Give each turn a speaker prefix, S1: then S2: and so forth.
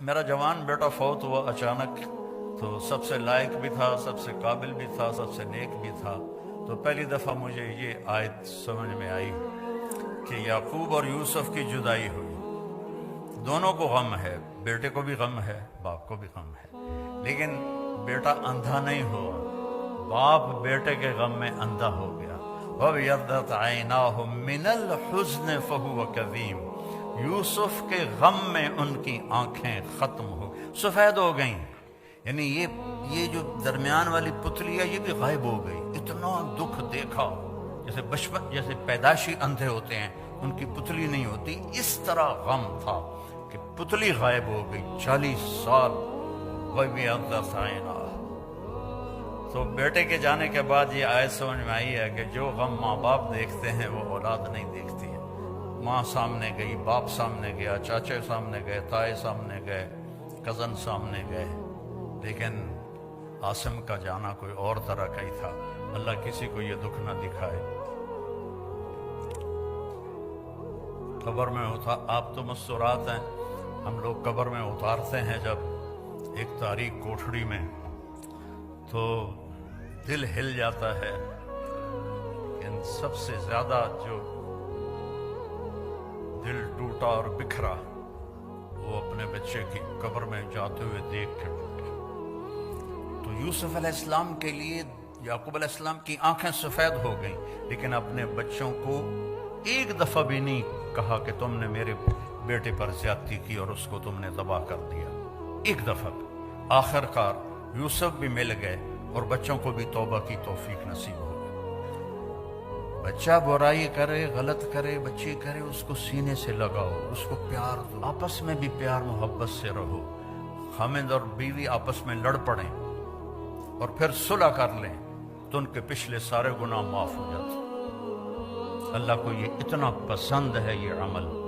S1: میرا جوان بیٹا فوت ہوا اچانک، تو سب سے لائق بھی تھا، سب سے قابل بھی تھا، سب سے نیک بھی تھا۔ تو پہلی دفعہ مجھے یہ آیت سمجھ میں آئی کہ یعقوب اور یوسف کی جدائی ہوئی، دونوں کو غم ہے، بیٹے کو بھی غم ہے، باپ کو بھی غم ہے، لیکن بیٹا اندھا نہیں ہوا، باپ بیٹے کے غم میں اندھا ہو گیا۔ وَابْيَضَّتْ عَيْنَاهُ مِنَ الْحُزْنِ فَهُوَ كَظِيمٌ، یوسف کے غم میں ان کی آنکھیں ختم ہو سفید ہو گئیں، یعنی یہ جو درمیان والی پتلی ہے یہ بھی غائب ہو گئی۔ اتنا دکھ دیکھا، جیسے بچپن جیسے پیدائشی اندھے ہوتے ہیں ان کی پتلی نہیں ہوتی، اس طرح غم تھا کہ پتلی غائب ہو گئی 40 سال۔ وَابْيَضَّتْ عَيْنَاهُ، تو بیٹے کے جانے کے بعد یہ آیت سمجھ میں آئی ہے کہ جو غم ماں باپ دیکھتے ہیں وہ اولاد نہیں دیکھتی ہے۔ ماں سامنے گئی، باپ سامنے گیا، چاچے سامنے گئے، تائے سامنے گئے، کزن سامنے گئے، لیکن عاصم کا جانا کوئی اور طرح کا ہی تھا۔ اللہ کسی کو یہ دکھ نہ دکھائے۔ قبر میں آپ تو مستورات ہیں، ہم لوگ قبر میں اتارتے ہیں جب ایک تاریک کوٹھڑی میں، تو دل ہل جاتا ہے۔ لیکن سب سے زیادہ جو دل ٹوٹا اور بکھرا وہ اپنے بچے کی قبر میں جاتے ہوئے دیکھ کے ٹوٹا۔ تو یوسف علیہ السلام کے لیے یعقوب علیہ السلام کی آنکھیں سفید ہو گئیں، لیکن اپنے بچوں کو ایک دفعہ بھی نہیں کہا کہ تم نے میرے بیٹے پر زیادتی کی اور اس کو تم نے تباہ کر دیا، ایک دفعہ بھی۔ آخر کار یوسف بھی مل گئے اور بچوں کو بھی توبہ کی توفیق نصیب ہو گئی۔ بچہ برائی کرے، غلط کرے، بچی کرے، اس کو سینے سے لگاؤ، اس کو پیار دو، آپس میں بھی پیار محبت سے رہو۔ خاوند اور بیوی آپس میں لڑ پڑیں اور پھر صلح کر لیں تو ان کے پچھلے سارے گناہ معاف ہو جاتے۔ اللہ کو یہ اتنا پسند ہے یہ عمل۔